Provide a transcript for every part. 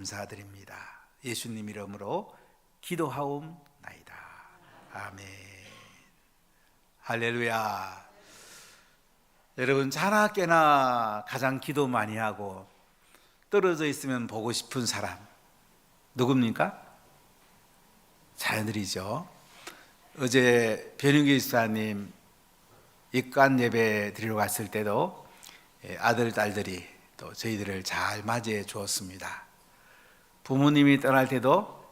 감사드립니다. 예수님 이름으로 기도하옵나이다. 아멘. 할렐루야. 여러분, 자나깨나 가장 기도 많이 하고 떨어져 있으면 보고 싶은 사람 누굽니까? 자녀들이죠. 어제 변윤기 집사님 입관 예배 드리러 갔을 때도 아들, 딸들이 또 저희들을 잘 맞이해 주었습니다. 부모님이 떠날 때도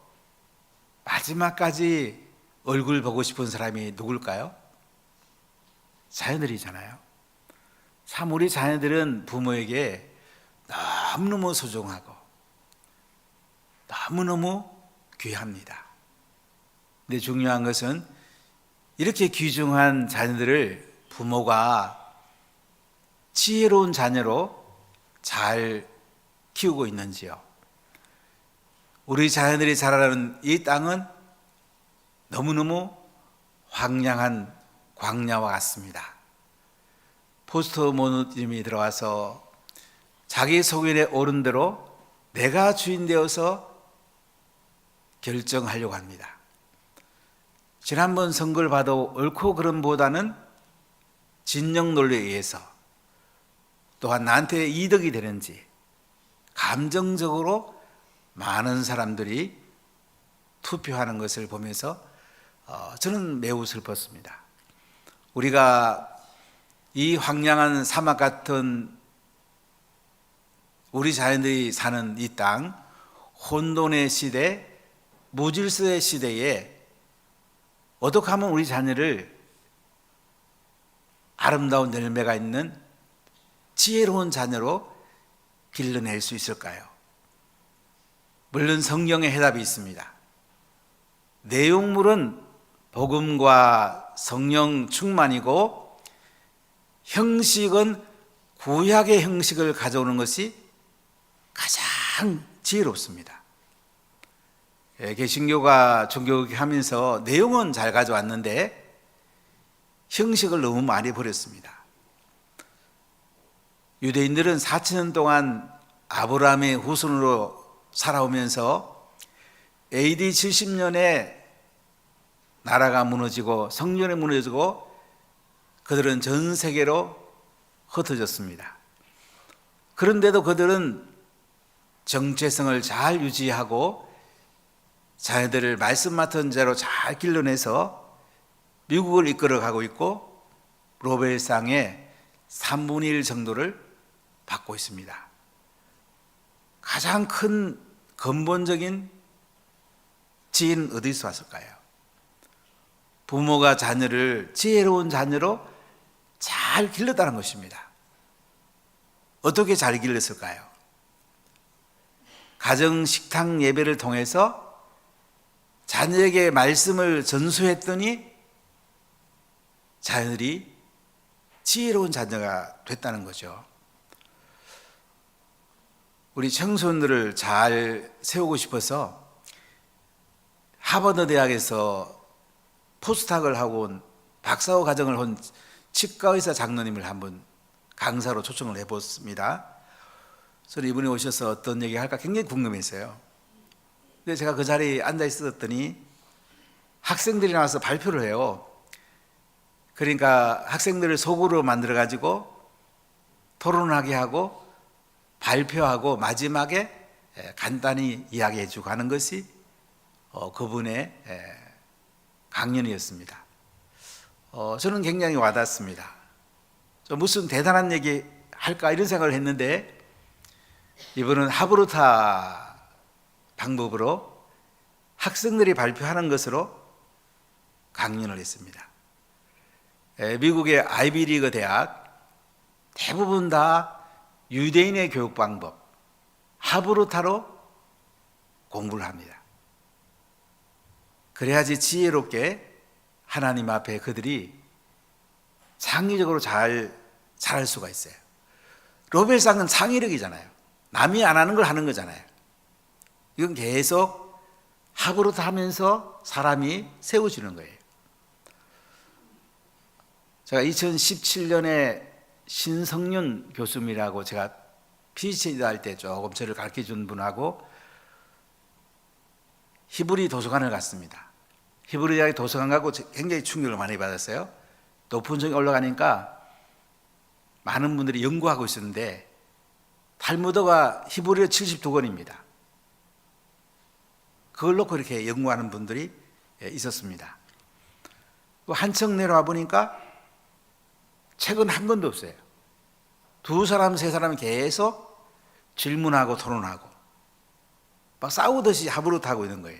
마지막까지 얼굴 보고 싶은 사람이 누굴까요? 자녀들이잖아요. 참 우리 자녀들은 부모에게 너무너무 소중하고 너무너무 귀합니다. 근데 중요한 것은 이렇게 귀중한 자녀들을 부모가 지혜로운 자녀로 잘 키우고 있는지요. 우리 자녀들이 자라는 이 땅은 너무너무 황량한 광야와 같습니다. 포스트 모더니즘이 들어와서 자기 소견에 오른 대로 내가 주인 되어서 결정하려고 합니다. 지난번 선거를 봐도 옳고 그름보다는 진영 논리에 의해서 또한 나한테 이득이 되는지 감정적으로 많은 사람들이 투표하는 것을 보면서 저는 매우 슬펐습니다. 우리가 이 황량한 사막 같은 우리 자연들이 사는 이 땅, 혼돈의 시대, 무질서의 시대에 어떻게 하면 우리 자녀를 아름다운 열매가 있는 지혜로운 자녀로 길러낼 수 있을까요? 물론 성경에 해답이 있습니다. 내용물은 복음과 성령 충만이고 형식은 구약의 형식을 가져오는 것이 가장 지혜롭습니다. 개신교가 종교개혁하면서 내용은 잘 가져왔는데 형식을 너무 많이 버렸습니다. 유대인들은 4,000년 동안 아브라함의 후손으로 살아오면서 AD 70년에 나라가 무너지고 성전이 무너지고 그들은 전 세계로 흩어졌습니다. 그런데도 그들은 정체성을 잘 유지하고 자녀들을 말씀 맡은 자로 잘 길러내서 미국을 이끌어가고 있고 노벨상의 3분의 1 정도를 받고 있습니다. 가장 큰 근본적인 지혜는 어디서 왔을까요? 부모가 자녀를 지혜로운 자녀로 잘 길렀다는 것입니다. 어떻게 잘 길렀을까요? 가정 식탁 예배를 통해서 자녀에게 말씀을 전수했더니 자녀들이 지혜로운 자녀가 됐다는 거죠. 우리 청소년들을 잘 세우고 싶어서 하버드 대학에서 포스닥을 하고 온 박사호 과정을 한 치과의사 장로님을 한번 강사로 초청을 해봤습니다. 저는 이분이 오셔서 어떤 얘기 할까 굉장히 궁금했어요. 근데 제가 그 자리에 앉아 있었더니 학생들이 나와서 발표를 해요. 그러니까 학생들을 속으로 만들어 가지고 토론하게 하고 발표하고 마지막에 간단히 이야기해 주고 하는 것이 그분의 강연이었습니다. 저는 굉장히 와닿습니다. 무슨 대단한 얘기 할까 이런 생각을 했는데 이분은 하브르타 방법으로 학생들이 발표하는 것으로 강연을 했습니다. 미국의 아이비리그 대학 대부분 다 유대인의 교육 방법 하브르타로 공부를 합니다. 그래야지 지혜롭게 하나님 앞에 그들이 창의적으로 잘 자랄 수가 있어요. 노벨상은 창의력이잖아요. 남이 안 하는 걸 하는 거잖아요. 이건 계속 하브르타 하면서 사람이 세워지는 거예요. 제가 2017년에 신성윤 교수님이라고 제가 PhD 할 때 조금 저를 가르쳐 준 분하고 히브리 도서관을 갔습니다. 히브리 대학 도서관 가고 굉장히 충격을 많이 받았어요. 높은 층에 올라가니까 많은 분들이 연구하고 있었는데 탈무드가 히브리어 72권입니다. 그걸 놓고 이렇게 연구하는 분들이 있었습니다. 한층 내려와 보니까 책은 한 권도 없어요. 두 사람, 세 사람이 계속 질문하고 토론하고 막 싸우듯이 하부릇하고 있는 거예요.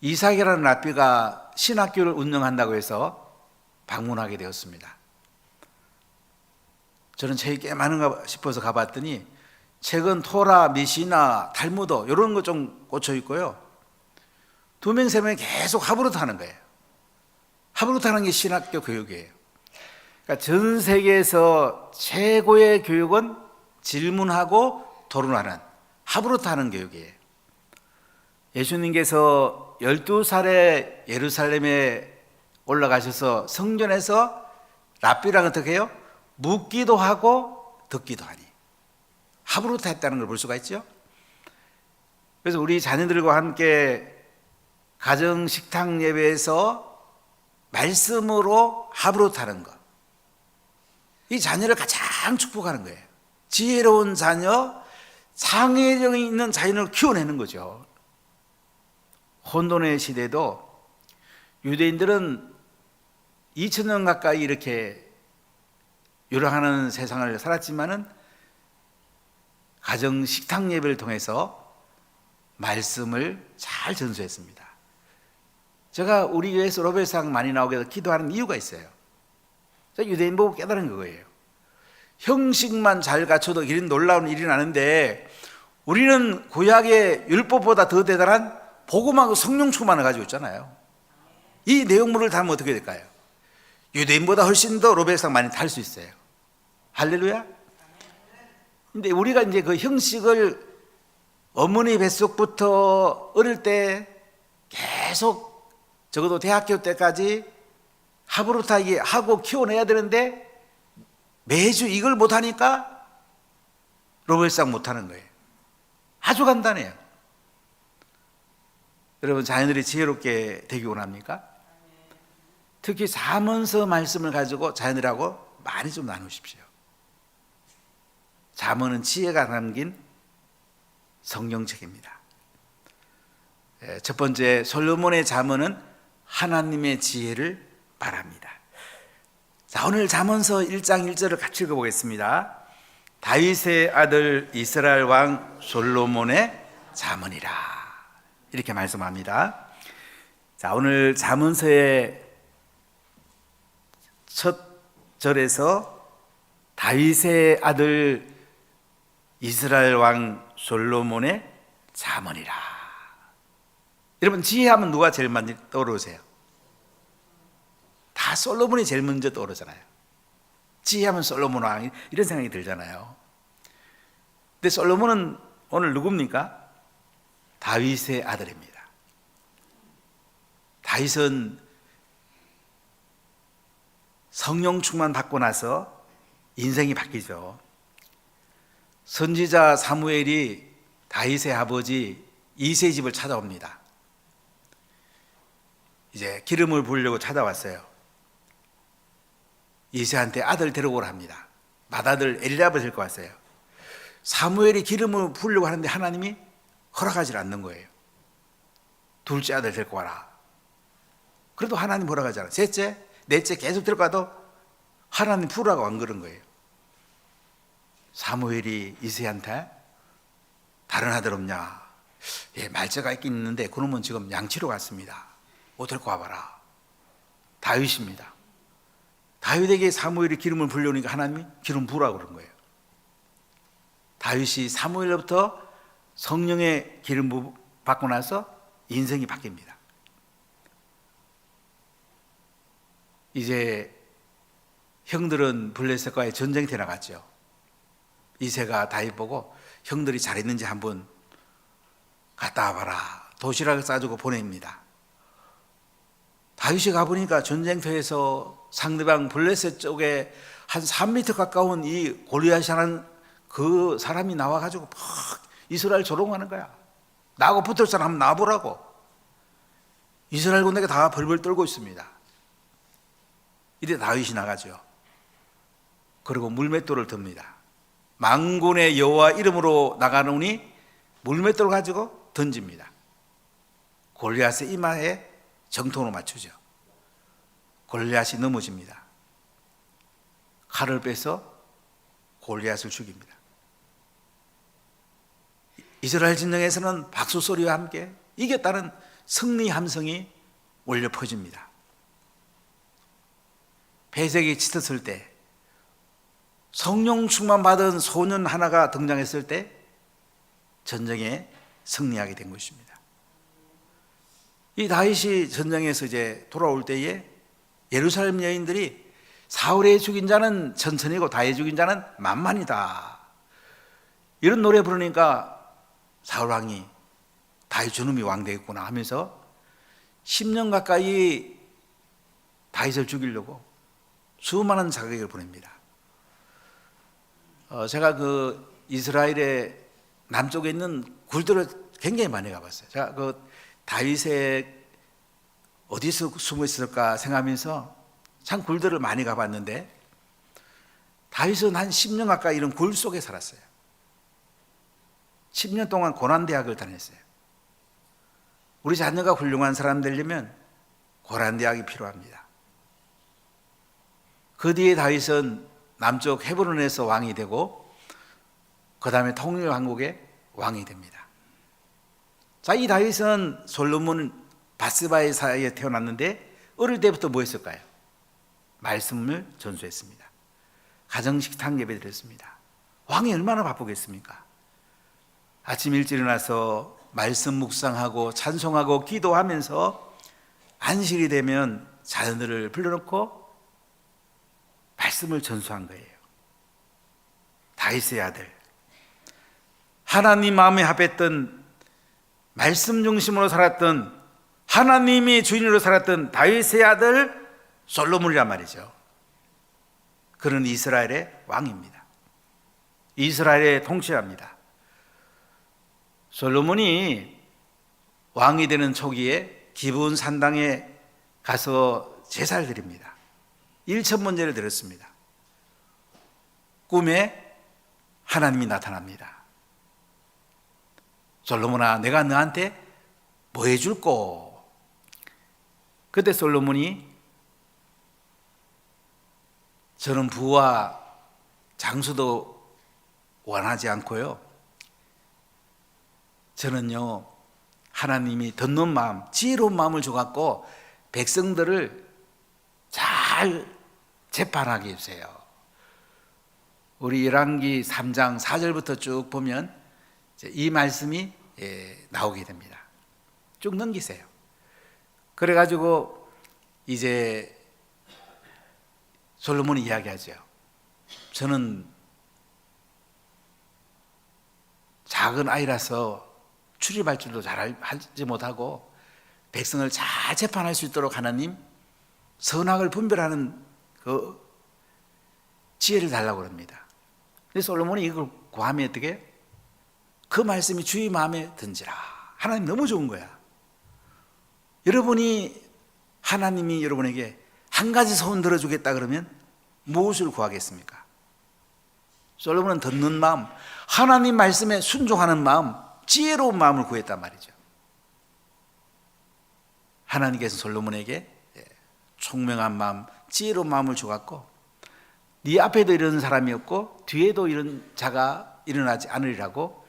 이삭이라는 랍비가 신학교를 운영한다고 해서 방문하게 되었습니다. 저는 책이 꽤 많은가 싶어서 가봤더니 책은 토라, 미시나, 탈무드 이런 거 좀 꽂혀 있고요. 두 명, 세 명이 계속 하부릇하는 거예요. 하부릇하는 게 신학교 교육이에요. 그러니까 전 세계에서 최고의 교육은 질문하고 토론하는, 하부릇하는 교육이에요. 예수님께서 12살에 예루살렘에 올라가셔서 성전에서 랍비랑 어떻게 해요? 묻기도 하고 듣기도 하니 하부릇 했다는 걸 볼 수가 있죠. 그래서 우리 자녀들과 함께 가정 식탁 예배에서 말씀으로 하부릇하는 것, 이 자녀를 가장 축복하는 거예요. 지혜로운 자녀, 창의력이 있는 자녀를 키워내는 거죠. 혼돈의 시대도 유대인들은 2000년 가까이 이렇게 유랑하는 세상을 살았지만은 가정 식탁 예배를 통해서 말씀을 잘 전수했습니다. 제가 우리 교회에서 로벨상 많이 나오게 해서 기도하는 이유가 있어요. 제가 유대인 보고 깨달은 그거예요. 형식만 잘 갖춰도 이런 놀라운 일이 나는데 우리는 구약의 율법보다 더 대단한 복음하고 성령 충만을 가지고 있잖아요. 이 내용물을 담으면 어떻게 될까요? 유대인보다 훨씬 더 로벨상 많이 탈 수 있어요. 할렐루야. 근데 우리가 이제 그 형식을 어머니 뱃속부터 어릴 때 계속 적어도 대학교 때까지 하부릇하게 하고 키워내야 되는데 매주 이걸 못하니까 로벨상 못하는 거예요. 아주 간단해요. 여러분 자녀들이 지혜롭게 되기 원합니까? 특히 잠언서 말씀을 가지고 자녀들하고 많이 좀 나누십시오. 잠언은 지혜가 담긴 성경책입니다. 첫 번째 솔로몬의 잠언은 하나님의 지혜를 바랍니다. 자, 오늘 잠언서 1장 1절을 같이 읽어보겠습니다. 다윗의 아들 이스라엘 왕 솔로몬의 잠언이라 이렇게 말씀합니다. 자, 오늘 잠언서의 첫 절에서 다윗의 아들 이스라엘 왕 솔로몬의 잠언이라. 여러분 지혜하면 누가 제일 많이 떠오르세요? 다 솔로몬이 제일 먼저 떠오르잖아요. 지혜하면 솔로몬 왕 이런 생각이 들잖아요. 근데 솔로몬은 오늘 누굽니까? 다윗의 아들입니다. 다윗은 성령 충만 받고 나서 인생이 바뀌죠. 선지자 사무엘이 다윗의 아버지 이새의 집을 찾아옵니다. 이제 기름을 부으려고 찾아왔어요. 이새한테 아들 데려오라 합니다. 맏아들 엘리압을 데리고 왔어요. 사무엘이 기름을 부으려고 하는데 하나님이 허락하지 않는 거예요. 둘째 아들 데리고 와라. 그래도 하나님 허락하잖아. 셋째, 넷째 계속 데리고 와도 하나님 부으라고 안 그런 거예요. 사무엘이 이새한테 다른 아들 없냐? 예, 말째가 있긴 있는데 그놈은 지금 양치로 갔습니다. 못 데리고 와봐라. 다윗입니다. 다윗에게 사무엘이 기름을 부으려니까 하나님이 기름 부으라고 그런 거예요. 다윗이 사무엘로부터 성령의 기름 받고 나서 인생이 바뀝니다. 이제 형들은 블레셋과의 전쟁터에 나갔죠. 이새가 다윗 보고 형들이 잘했는지 한번 갔다 와봐라. 도시락을 싸주고 보냅니다. 다윗이 가보니까 전쟁터에서 상대방 블레셋 쪽에 한 3m 가까운 이 골리앗이라는 그 사람이 나와가지고 막 이스라엘 조롱하는 거야. 나하고 붙을 사람 한번 나와보라고. 이스라엘 군대가 다 벌벌 떨고 있습니다. 이때 다윗이 나가죠. 그리고 물맷돌을 듭니다. 만군의 여호와 이름으로 나가노니 물맷돌을 가지고 던집니다. 골리앗의 이마에 정통으로 맞추죠. 골리앗이 넘어집니다. 칼을 빼서 골리앗을 죽입니다. 이스라엘 진영에서는 박수 소리와 함께 이겼다는 승리 함성이 울려 퍼집니다. 배색이 짙었을 때, 성령 충만 받은 소년 하나가 등장했을 때 전쟁에 승리하게 된 것입니다. 이 다윗이 전쟁에서 이제 돌아올 때에 예루살렘 여인들이 사울의 죽인 자는 천천히고 다윗의 죽인 자는 만만이다, 이런 노래 부르니까 사울 왕이 다윗 저놈이 왕 되겠구나 하면서 10년 가까이 다윗을 죽이려고 수많은 자객을 보냅니다. 제가 그 이스라엘의 남쪽에 있는 굴들을 굉장히 많이 가봤어요. 제가 그 다윗의 어디서 숨어 있을까 생각하면서 참 굴들을 많이 가봤는데, 다윗은 한 10년 가까이 이런 굴 속에 살았어요. 10년 동안 고난대학을 다녔어요. 우리 자녀가 훌륭한 사람 되려면 고난대학이 필요합니다. 그 뒤에 다윗은 남쪽 헤브론에서 왕이 되고 그 다음에 통일왕국의 왕이 됩니다. 자, 이 다윗은 솔로몬 바스바의 사이에 태어났는데 어릴 때부터 뭐 했을까요? 말씀을 전수했습니다. 가정식탁 예배 드렸습니다. 왕이 얼마나 바쁘겠습니까? 아침 일찍 일어나서 말씀 묵상하고 찬송하고 기도하면서 안식이 되면 자녀들을 불러놓고 말씀을 전수한 거예요. 다윗의 아들, 하나님 마음에 합했던, 말씀 중심으로 살았던, 하나님이 주인으로 살았던 다윗의 아들 솔로몬이란 말이죠. 그는 이스라엘의 왕입니다. 이스라엘의 통치자입니다. 솔로몬이 왕이 되는 초기에 기브온 산당에 가서 제사를 드립니다. 1,000번제를 드렸습니다. 꿈에 하나님이 나타납니다. 솔로몬아, 내가 너한테 뭐 해줄꼬? 그때 솔로몬이 저는 부와 장수도 원하지 않고요, 저는요 하나님이 듣는 마음, 지혜로운 마음을 줘갖고 백성들을 잘 재판하게 해주세요. 우리 열왕기 3장 4절부터 쭉 보면 이 말씀이 나오게 됩니다. 쭉 넘기세요. 그래가지고 이제 솔로몬이 이야기하죠. 저는 작은 아이라서 출입할 줄도 잘 하지 못하고 백성을 잘 재판할 수 있도록 하나님 선악을 분별하는 그 지혜를 달라고 합니다. 그래서 솔로몬이 이걸 구하면 어떻게? 그 말씀이 주의 마음에 든지라. 하나님 너무 좋은 거야. 여러분이 하나님이 여러분에게 한 가지 소원 들어주겠다 그러면 무엇을 구하겠습니까? 솔로몬은 듣는 마음, 하나님 말씀에 순종하는 마음, 지혜로운 마음을 구했단 말이죠. 하나님께서 솔로몬에게 총명한 마음, 지혜로운 마음을 주었고, 네 앞에도 이런 사람이 없고 뒤에도 이런 자가 일어나지 않으리라고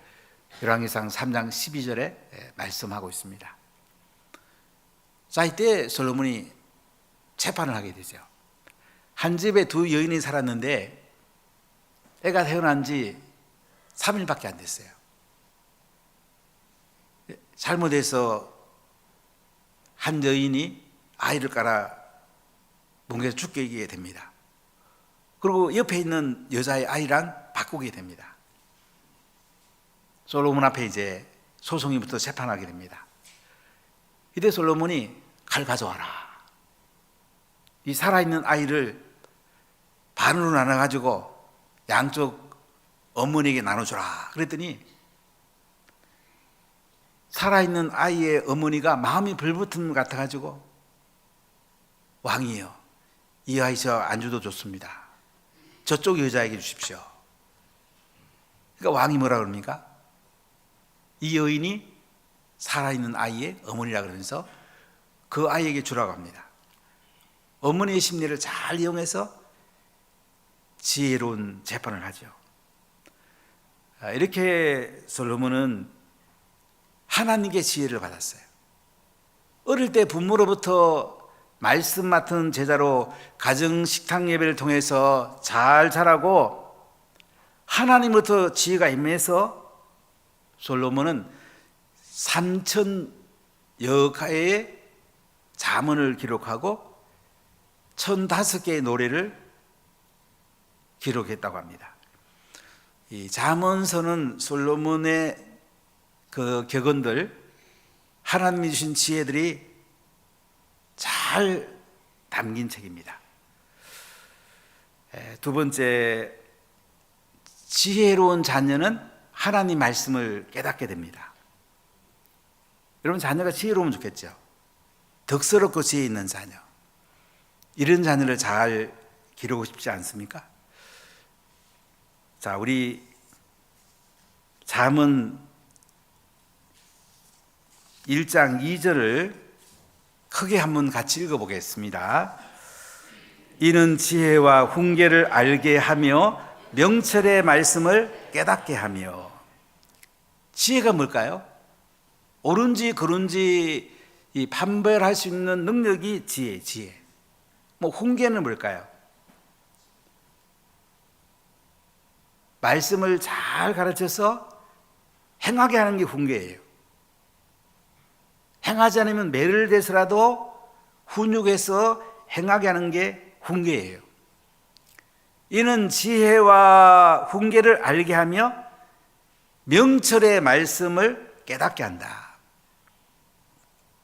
열왕기상 3장 12절에 말씀하고 있습니다. 자, 이때 솔로몬이 재판을 하게 되죠. 한 집에 두 여인이 살았는데 애가 태어난 지 3일밖에 안 됐어요. 잘못해서 한 여인이 아이를 깔아 뭉개서 죽게 됩니다. 그리고 옆에 있는 여자의 아이랑 바꾸게 됩니다. 솔로몬 앞에 이제 소송이부터 재판하게 됩니다. 이때 솔로몬이 칼 가져와라. 이 살아있는 아이를 반으로 나눠가지고 양쪽 어머니에게 나눠주라. 그랬더니 살아있는 아이의 어머니가 마음이 불붙은 것 같아가지고, 왕이여, 이 아이 저 안주도 좋습니다. 저쪽 여자에게 주십시오. 그러니까 왕이 뭐라 그럽니까? 이 여인이 살아있는 아이의 어머니라 그러면서 그 아이에게 주라고 합니다. 어머니의 심리를 잘 이용해서 지혜로운 재판을 하죠. 이렇게 솔로몬은 하나님께 지혜를 받았어요. 어릴 때 부모로부터 말씀 맡은 제자로 가정 식탁 예배를 통해서 잘 자라고 하나님부터 지혜가 임해서 솔로몬은 3,000여 가의 잠언을 기록하고 1,005개의 노래를 기록했다고 합니다. 이 잠언서는 솔로몬의 그 격언들, 하나님이 주신 지혜들이 잘 담긴 책입니다. 두 번째, 지혜로운 자녀는 하나님 말씀을 깨닫게 됩니다. 여러분, 자녀가 지혜로우면 좋겠죠. 덕스럽고 지혜 있는 자녀, 이런 자녀를 잘 기르고 싶지 않습니까? 자, 우리 잠언 1장 2절을 크게 한번 같이 읽어보겠습니다. 이는 지혜와 훈계를 알게 하며 명철의 말씀을 깨닫게 하며. 지혜가 뭘까요? 옳은지 그른지 이 판별할 수 있는 능력이 지혜. 뭐 훈계는 뭘까요? 말씀을 잘 가르쳐서 행하게 하는 게 훈계예요. 행하지 않으면 매를 대서라도 훈육해서 행하게 하는 게 훈계예요. 이는 지혜와 훈계를 알게 하며 명철의 말씀을 깨닫게 한다.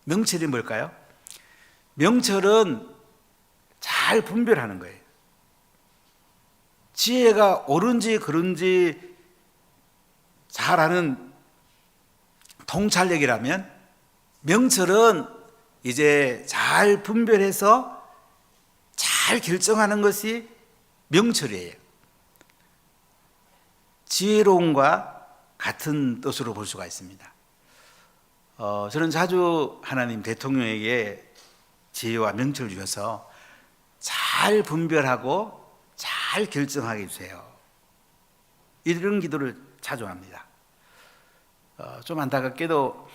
명철이 뭘까요? 명철은 잘 분별하는 거예요. 지혜가 옳은지 그른지 잘 아는 통찰력이라면, 명철은 이제 잘 분별해서 잘 결정하는 것이 명철이에요. 지혜로움과 같은 뜻으로 볼 수가 있습니다. 저는 자주 하나님 대통령에게 지혜와 명철을 주셔서 잘 분별하고 잘 결정하게 해주세요. 이런 기도를 자주 합니다. 좀 안타깝게도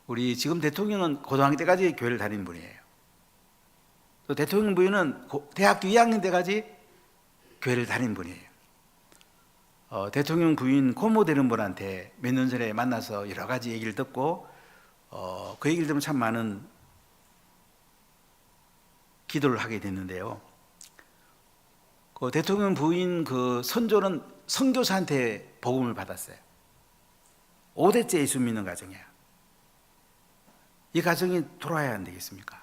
우리 지금 대통령은 고등학교 때까지 교회를 다닌 분이에요. 또 대통령 부인은 대학교 2학년 때까지 교회를 다닌 분이에요. 대통령 부인 고모 되는 분한테 몇 년 전에 만나서 여러 가지 얘기를 듣고 그 얘기를 들으면 참 많은 기도를 하게 됐는데요. 그 대통령 부인 그 선조는 선교사한테 복음을 받았어요. 5대째 예수 믿는 가정이야. 이 가정이 돌아야 안 되겠습니까?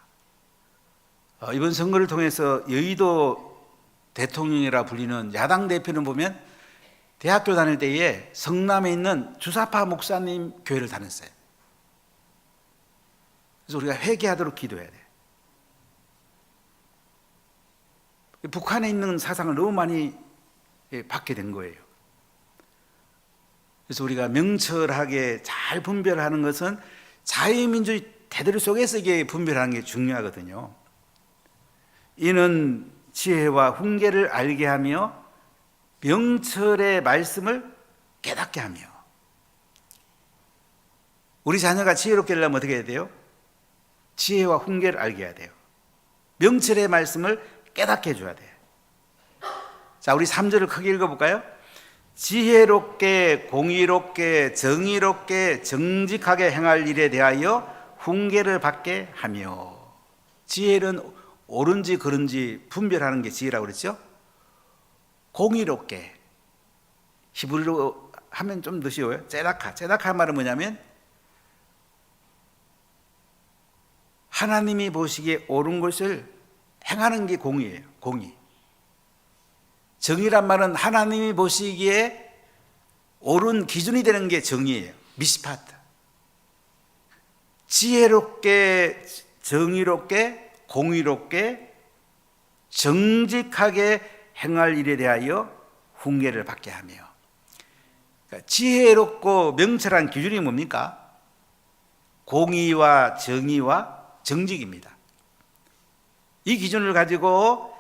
이번 선거를 통해서 여의도 대통령이라 불리는 야당 대표는 보면 대학교 다닐 때에 성남에 있는 주사파 목사님 교회를 다녔어요. 그래서 우리가 회개하도록 기도해야 돼요. 북한에 있는 사상을 너무 많이 받게 된 거예요. 그래서 우리가 명철하게 잘 분별하는 것은 자유민주주의 테두리 속에서 이게 분별하는 게 중요하거든요. 이는 지혜와 훈계를 알게 하며 명철의 말씀을 깨닫게 하며. 우리 자녀가 지혜롭게 하려면 어떻게 해야 돼요? 지혜와 훈계를 알게 해야 돼요. 명철의 말씀을 깨닫게 해줘야 돼요. 자, 우리 3절을 크게 읽어볼까요? 지혜롭게 공의롭게 정의롭게 정직하게 행할 일에 대하여 훈계를 받게 하며. 지혜는 옳은지 그른지 분별하는 게 지혜라고 그랬죠? 공의롭게, 히브리로 하면 좀 더 쉬워요. 제다카 말은 뭐냐면 하나님이 보시기에 옳은 것을 행하는 게 공의예요. 공의. 정의란 말은 하나님이 보시기에 옳은 기준이 되는 게 정의예요. 미시파트. 지혜롭게, 정의롭게, 공의롭게, 정직하게 행할 일에 대하여 훈계를 받게 하며. 그러니까 지혜롭고 명철한 기준이 뭡니까? 공의와 정의와 정직입니다. 이 기준을 가지고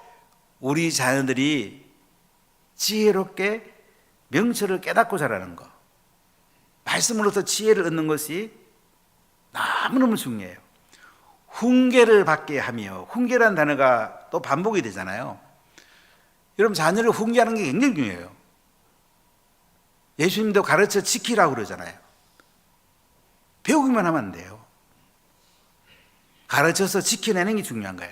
우리 자녀들이 지혜롭게 명철을 깨닫고 자라는 것, 말씀으로서 지혜를 얻는 것이 너무너무 중요해요. 훈계를 받게 하며, 훈계라는 단어가 또 반복이 되잖아요. 여러분, 자녀를 훈계하는 게 굉장히 중요해요. 예수님도 가르쳐 지키라고 그러잖아요. 배우기만 하면 안 돼요. 가르쳐서 지켜내는 게 중요한 거야.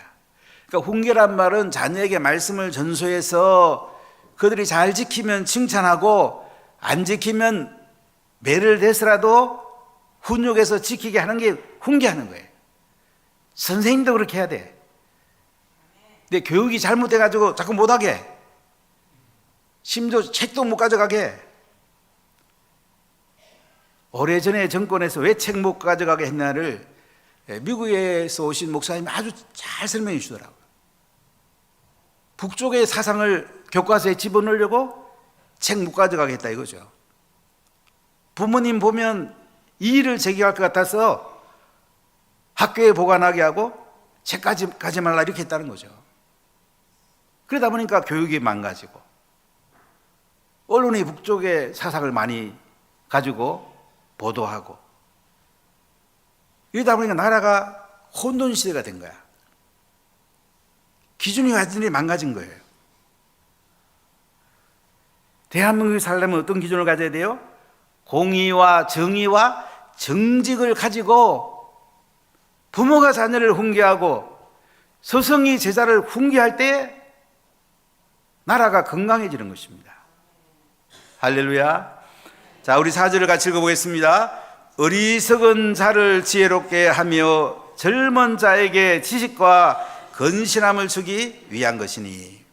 그러니까 훈계란 말은 자녀에게 말씀을 전수해서 그들이 잘 지키면 칭찬하고 안 지키면 매를 대서라도 훈육해서 지키게 하는 게 훈계하는 거예요. 선생님도 그렇게 해야 돼. 근데 교육이 잘못돼가지고 자꾸 못하게, 심지어 책도 못 가져가게. 오래전에 정권에서 왜 책 못 가져가게 했냐를 미국에서 오신 목사님이 아주 잘 설명해 주더라고요. 북쪽의 사상을 교과서에 집어넣으려고 책 못 가져가게 했다 이거죠. 부모님 보면 이의를 제기할 것 같아서 학교에 보관하게 하고 책까지 가지 말라 이렇게 했다는 거죠. 그러다 보니까 교육이 망가지고 언론이 북쪽의 사상을 많이 가지고 보도하고 이러다 보니까 나라가 혼돈 시대가 된 거야. 기준이 완전히 망가진 거예요. 대한민국에 살려면 어떤 기준을 가져야 돼요? 공의와 정의와 정직을 가지고 부모가 자녀를 훈계하고 스승이 제자를 훈계할 때 나라가 건강해지는 것입니다. 할렐루야. 자, 우리 4절을 같이 읽어보겠습니다. 어리석은 자를 지혜롭게 하며 젊은 자에게 지식과 건실함을 주기 위한 것이니.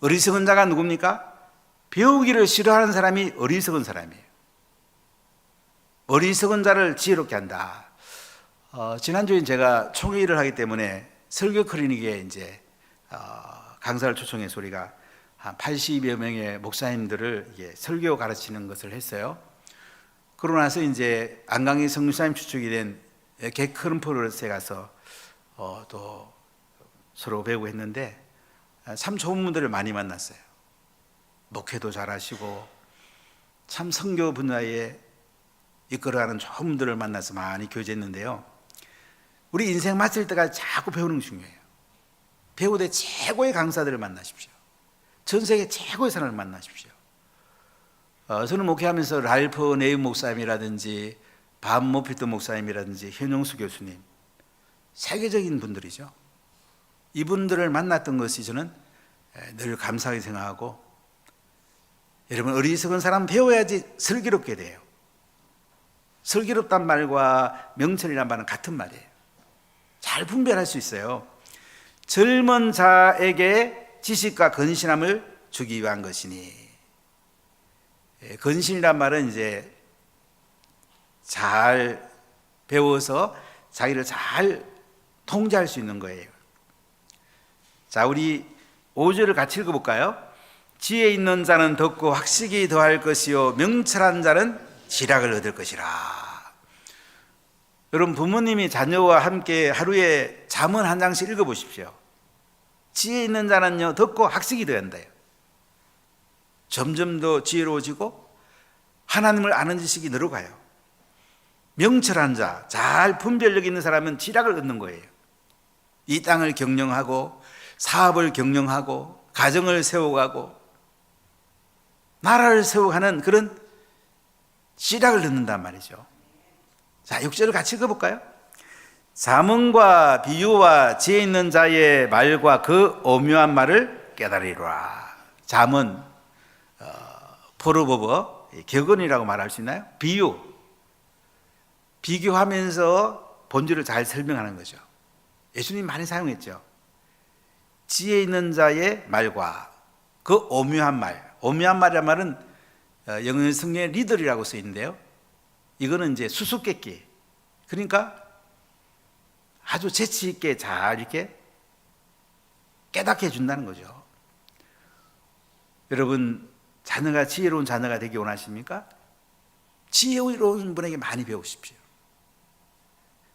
어리석은 자가 누굽니까? 배우기를 싫어하는 사람이 어리석은 사람이에요. 어리석은 자를 지혜롭게 한다. 지난주에 제가 총회를 하기 때문에 설교 클리닉에 이제 강사를 초청해서 우리가 한 80여 명의 목사님들을 설교 가르치는 것을 했어요. 그러고 나서 이제 안강희 성교사님 추측이 된 개크런퍼릇에 가서 또 서로 배우고 했는데 참 좋은 분들을 많이 만났어요. 목회도 잘하시고 참 선교 분야에 이끌어가는 좋은 분들을 만나서 많이 교제했는데요. 우리 인생 마칠 때까지 자꾸 배우는 게 중요해요. 배우되 최고의 강사들을 만나십시오. 전 세계 최고의 사람을 만나십시오. 저는 목회하면서 랄프 네임 목사님이라든지 반 모피트 목사님이라든지 현용수 교수님, 세계적인 분들이죠. 이분들을 만났던 것이 저는 늘 감사하게 생각하고, 여러분, 어리석은 사람 배워야지 슬기롭게 돼요. 슬기롭단 말과 명철이란 말은 같은 말이에요. 잘 분별할 수 있어요. 젊은 자에게 지식과 건실함을 주기 위한 것이니. 건실이란 말은 이제 잘 배워서 자기를 잘 통제할 수 있는 거예요. 자, 우리 5절을 같이 읽어볼까요? 지혜 있는 자는 덕고 학식이 더할 것이요 명철한 자는 지략을 얻을 것이라. 여러분, 부모님이 자녀와 함께 하루에 잠언 한 장씩 읽어보십시오. 지혜 있는 자는요 덕고 학식이 되어야 한대요. 점점 더 지혜로워지고 하나님을 아는 지식이 늘어가요. 명철한 자, 잘 분별력 있는 사람은 지략을 얻는 거예요. 이 땅을 경영하고 사업을 경영하고 가정을 세워가고 나라를 세워가는 그런 지략을 얻는단 말이죠. 자, 6절을 같이 읽어볼까요? 잠언과 비유와 지혜 있는 자의 말과 그 오묘한 말을 깨달으리라. 잠언, 포르버버, 격언이라고 말할 수 있나요? 비유, 비교하면서 본질을 잘 설명하는 거죠. 예수님 많이 사용했죠. 지혜 있는 자의 말과 그 오묘한 말. 오묘한 말이란 말은 영어 성경에 리들이라고 써 있는데요. 이거는 이제 수수께끼. 그러니까 아주 재치 있게 잘 이렇게 깨닫게 해준다는 거죠. 여러분, 자녀가 지혜로운 자녀가 되기 원하십니까? 지혜로운 분에게 많이 배우십시오.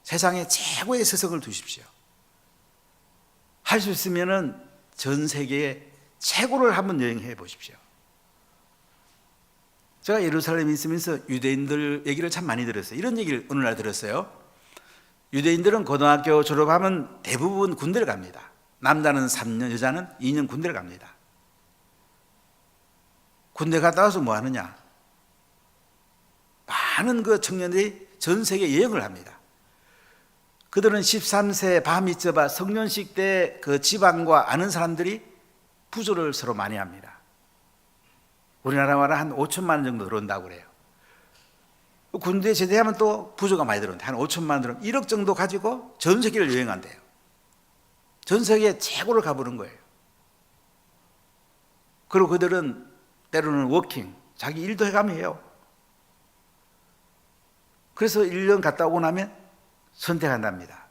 세상에 최고의 스승을 두십시오. 할 수 있으면은 전 세계에 최고를 한번 여행해 보십시오. 제가 예루살렘에 있으면서 유대인들 얘기를 참 많이 들었어요. 이런 얘기를 어느 날 들었어요. 유대인들은 고등학교 졸업하면 대부분 군대를 갑니다. 남자는 3년, 여자는 2년 군대를 갑니다. 군대 갔다 와서 뭐 하느냐? 많은 그 청년들이 전 세계 여행을 합니다. 그들은 13세 바미tz바 성년식 때 그 지방과 아는 사람들이 부조를 서로 많이 합니다. 우리나라 말은 한 5천만 원 정도 들어온다고 그래요. 군대에 제대하면 또 부조가 많이 들어온대. 한 5천만 원 들어오면 1억 정도 가지고 전 세계를 여행한대요. 전 세계 최고를 가보는 거예요. 그리고 그들은 때로는 워킹, 자기 일도 해가며 해요. 그래서 1년 갔다 오고 나면 선택한답니다.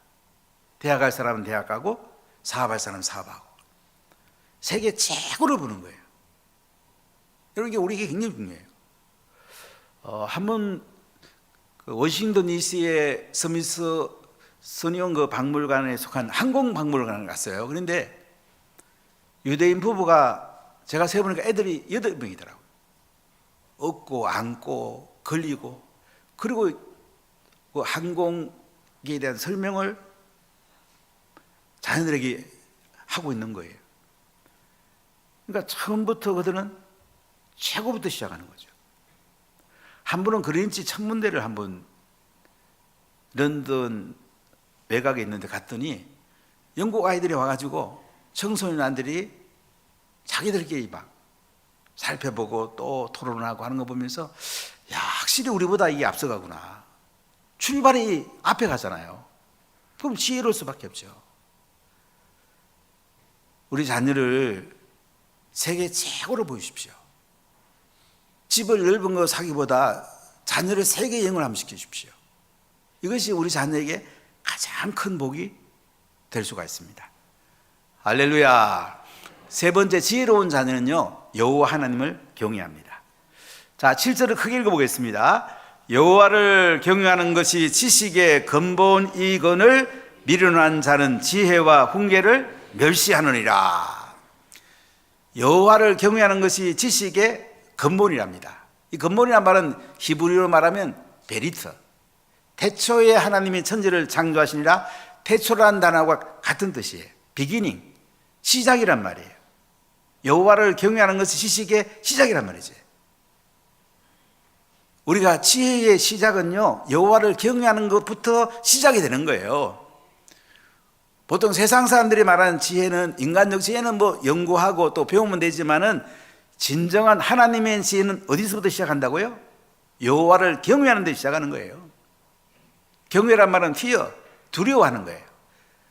대학 갈 사람은 대학 가고 사업할 사람은 사업하고. 세계 최고를 보는 거예요. 여러분, 이게 우리에게 굉장히 중요해요. 한번 그 워싱턴 DC의 스미소니언 그 박물관에 속한 항공박물관을 갔어요. 그런데 유대인 부부가 제가 세보니까 애들이 8명이더라고요. 업고 안고 걸리고, 그리고 그 항공에 대한 설명을 자녀들에게 하고 있는 거예요. 그러니까 처음부터 그들은 최고부터 시작하는 거죠. 한 분은 그린치 천문대를 한번 런던 외곽에 있는데 갔더니 영국 아이들이 와가지고 청소년들이 자기들끼리 막 살펴보고 또 토론하고 하는 거 보면서, 야, 확실히 우리보다 이게 앞서가구나. 출발이 앞에 가잖아요. 그럼 지혜로울 수밖에 없죠. 우리 자녀를 세계 최고로 보여주십시오. 집을 넓은 거 사기보다 자녀를 세계 여행을 한번 시켜주십시오. 이것이 우리 자녀에게 가장 큰 복이 될 수가 있습니다. 할렐루야. 세 번째, 지혜로운 자녀는요, 여호와 하나님을 경외합니다. 자, 7절을 크게 읽어보겠습니다. 여호와를 경외하는 것이 지식의 근본이거늘 미련한 자는 지혜와 훈계를 멸시하느니라. 여호와를 경외하는 것이 지식의 근본이랍니다. 이 근본이란 말은 히브리어로 말하면 베리트, 태초에 하나님이 천지를 창조하시니라. 태초라는 단어와 같은 뜻이에요. 비기닝, 시작이란 말이에요. 여호와를 경외하는 것이 지식의 시작이란 말이죠. 우리가 지혜의 시작은요, 여호와를 경외하는 것부터 시작이 되는 거예요. 보통 세상 사람들이 말하는 지혜는, 인간적 지혜는 뭐 연구하고 또 배우면 되지만은 진정한 하나님의 지혜는 어디서부터 시작한다고요? 여호와를 경외하는 데 시작하는 거예요. 경외란 말은 fear, 두려워하는 거예요.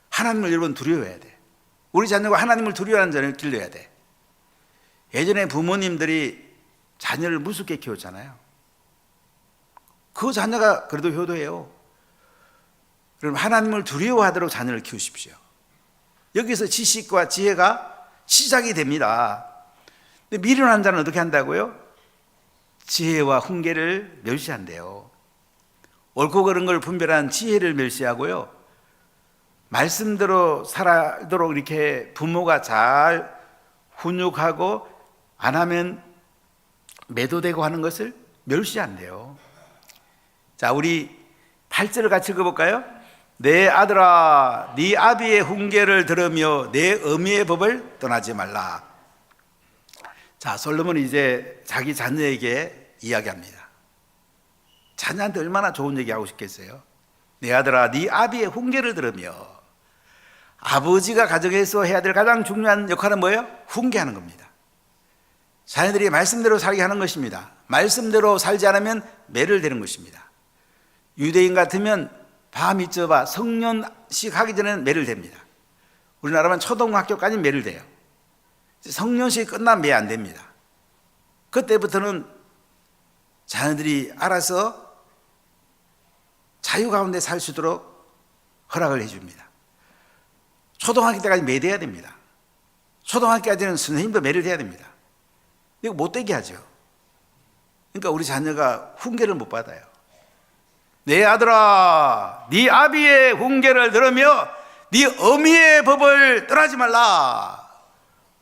하나님을 여러분 두려워해야 돼. 우리 자녀가 하나님을 두려워하는 자녀를 길러야 돼. 예전에 부모님들이 자녀를 무섭게 키웠잖아요. 그 자녀가 그래도 효도해요. 그럼 하나님을 두려워하도록 자녀를 키우십시오. 여기서 지식과 지혜가 시작이 됩니다. 근데 미련한 자는 어떻게 한다고요? 지혜와 훈계를 멸시한대요. 옳고 그른 걸 분별한 지혜를 멸시하고요, 말씀대로 살아도록 이렇게 부모가 잘 훈육하고 안 하면 매도되고 하는 것을 멸시한대요. 자, 우리 8절을 같이 읽어볼까요? 내 아들아, 네 아비의 훈계를 들으며 내 어미의 법을 떠나지 말라. 자, 솔로몬이 이제 자기 자녀에게 이야기합니다. 자녀한테 얼마나 좋은 얘기하고 싶겠어요? 내 아들아, 네 아비의 훈계를 들으며. 아버지가 가정에서 해야 될 가장 중요한 역할은 뭐예요? 훈계하는 겁니다. 자녀들이 말씀대로 살게 하는 것입니다. 말씀대로 살지 않으면 매를 대는 것입니다. 유대인 같으면 바미tz바 성년식 하기 전에는 매를 댑니다. 우리나라는 초등학교까지 매를 대요. 성년식 끝나면 매 안 됩니다. 그때부터는 자녀들이 알아서 자유 가운데 살 수 있도록 허락을 해줍니다. 초등학교 때까지 매대해야 됩니다. 초등학교까지는 선생님도 매를 해야 됩니다. 이거 못되게 하죠. 그러니까 우리 자녀가 훈계를 못 받아요. 내 아들아, 네 아비의 훈계를 들으며 네 어미의 법을 떠나지 말라.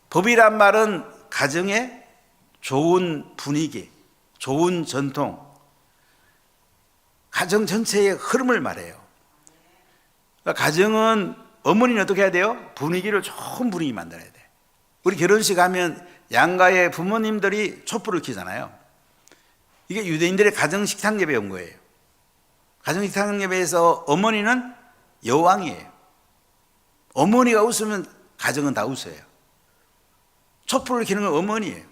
법이란 말은 가정의 좋은 분위기, 좋은 전통, 가정 전체의 흐름을 말해요. 그러니까 가정은 어머니는 어떻게 해야 돼요? 분위기를 좋은 분위기 만들어야 돼. 우리 결혼식 하면 양가의 부모님들이 촛불을 켜잖아요. 이게 유대인들의 가정 식탁 예배에 온 거예요. 가정 식탁 예배에서 어머니는 여왕이에요. 어머니가 웃으면 가정은 다 웃어요. 촛불을 켜는 건 어머니예요.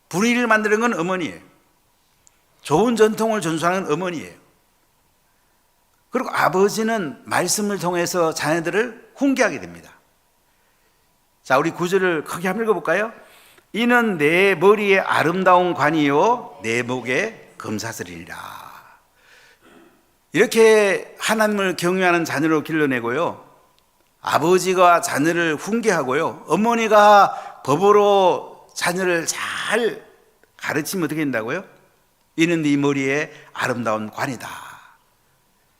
분위기를 만드는 건 어머니예요. 좋은 전통을 전수하는 어머니예요. 그리고 아버지는 말씀을 통해서 자녀들을 훈계하게 됩니다. 자, 우리 구절을 크게 한번 읽어볼까요? 이는 내 머리에 아름다운 관이요 내 목에 금사슬이니라. 이렇게 하나님을 경외하는 자녀로 길러내고요, 아버지가 자녀를 훈계하고요, 어머니가 법으로 자녀를 잘 가르치면 어떻게 된다고요? 이는 네 머리에 아름다운 관이다.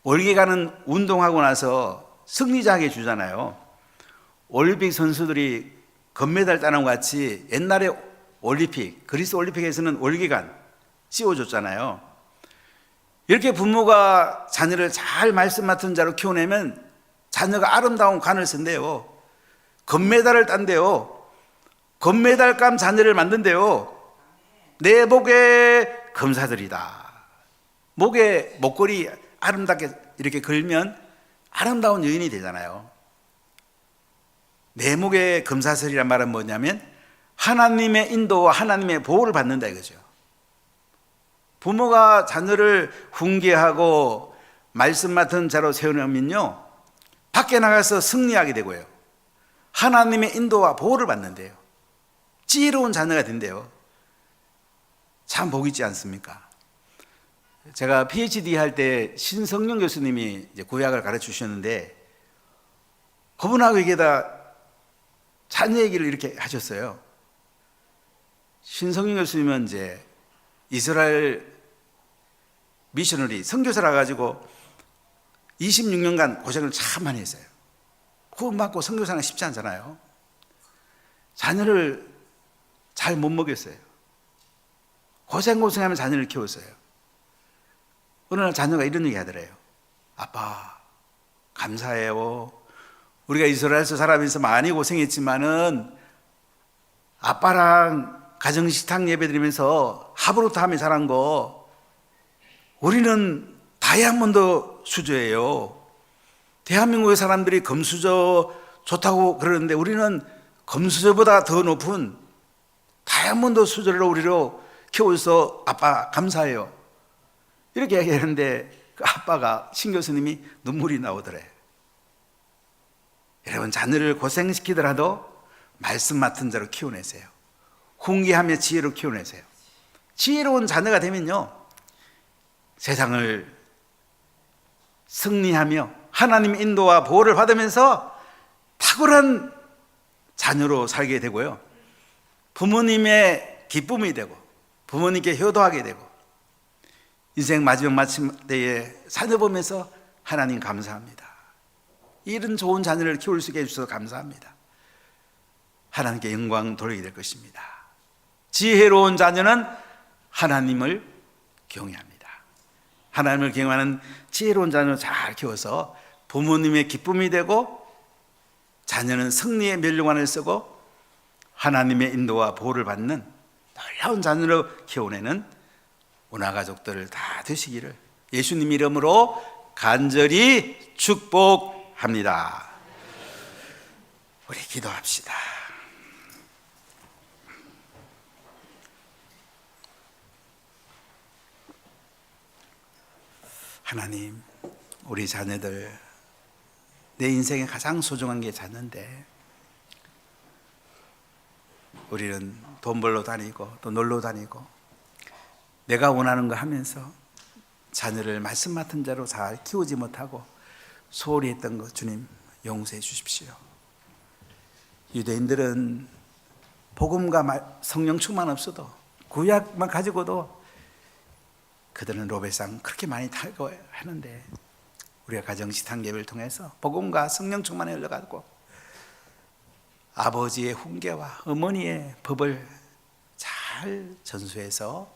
올개가는 운동하고 나서 승리자에게 주잖아요. 올림픽 선수들이 금메달 따는 것 같이 옛날에 올림픽, 그리스 올림픽에서는 올개간 씌워줬잖아요. 이렇게 부모가 자녀를 잘 말씀 맡은 자로 키워내면 자녀가 아름다운 관을 쓴대요. 금메달을 딴대요. 금메달감 자녀를 만든대요. 내 목에 금사들이다. 목에 목걸이 아름답게 이렇게 걸면 아름다운 여인이 되잖아요. 내 목에 금사슬이란 말은 뭐냐면 하나님의 인도와 하나님의 보호를 받는다 이거죠. 부모가 자녀를 훈계하고 말씀 맡은 자로 세우면요, 밖에 나가서 승리하게 되고요, 하나님의 인도와 보호를 받는데요, 지혜로운 자녀가 된대요. 참 복 있지 않습니까? 제가 PhD 할 때 신성령 교수님이 이제 구약을 가르쳐 주셨는데, 그분하고 얘기하다 자녀 얘기를 이렇게 하셨어요. 신성령 교수님은 이제 이스라엘 미셔너리 선교사라 가지고 26년간 고생을 참 많이 했어요. 구원 받고 선교사는 쉽지 않잖아요. 자녀를 잘 못 먹였어요. 고생하면 자녀를 키웠어요. 어느 날 자녀가 이런 얘기 하더래요. 아빠, 감사해요. 우리가 이스라엘에서 살아면서 많이 고생했지만은 아빠랑 가정식탁 예배 드리면서 하브루타하며 자란 거, 우리는 다이아몬드 수저예요. 대한민국의 사람들이 금수저 좋다고 그러는데 우리는 금수저보다 더 높은 다이아몬드 수저를 우리로 키워서 아빠 감사해요. 이렇게 얘기하는데 그 아빠가, 신 교수님이 눈물이 나오더래. 여러분, 자녀를 고생시키더라도 말씀 맡은 자로 키워내세요. 훈계하며 지혜로 키워내세요. 지혜로운 자녀가 되면요, 세상을 승리하며 하나님의 인도와 보호를 받으면서 탁월한 자녀로 살게 되고요, 부모님의 기쁨이 되고 부모님께 효도하게 되고 인생 마지막 마침때에 살아보면서 하나님 감사합니다. 이런 좋은 자녀를 키울 수 있게 해주셔서 감사합니다. 하나님께 영광 돌리게 될 것입니다. 지혜로운 자녀는 하나님을 경외합니다. 하나님을 경외하는 지혜로운 자녀를 잘 키워서 부모님의 기쁨이 되고 자녀는 승리의 멸류관을 쓰고 하나님의 인도와 보호를 받는 놀라운 자녀로 키워내는 운하가족들 다 되시기를 예수님 이름으로 간절히 축복합니다. 우리 기도합시다. 하나님, 우리 자녀들, 내 인생에 가장 소중한 게 자녀인데 우리는 돈 벌러 다니고 또 놀러 다니고 내가 원하는 거 하면서 자녀를 말씀 맡은 자로 잘 키우지 못하고 소홀히 했던 것 주님 용서해 주십시오. 유대인들은 복음과 성령 충만 없어도 구약만 가지고도 그들은 로벨상 그렇게 많이 타고 하는데, 우리가 가정 식탁 예배를 통해서 복음과 성령 충만에 흘러가고 아버지의 훈계와 어머니의 법을 잘 전수해서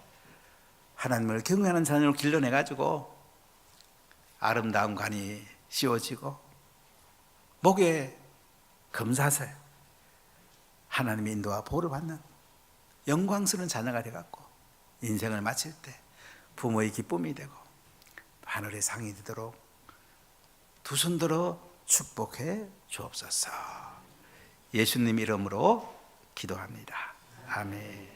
하나님을 경외하는 자녀로 길러내 가지고 아름다운 관이 씌워지고 목에 금사슬, 하나님의 인도와 보호를 받는 영광스러운 자녀가 되갖고 인생을 마칠 때 부모의 기쁨이 되고 하늘의 상이 되도록 두 손 들어 축복해 주옵소서. 예수님 이름으로 기도합니다. 아멘.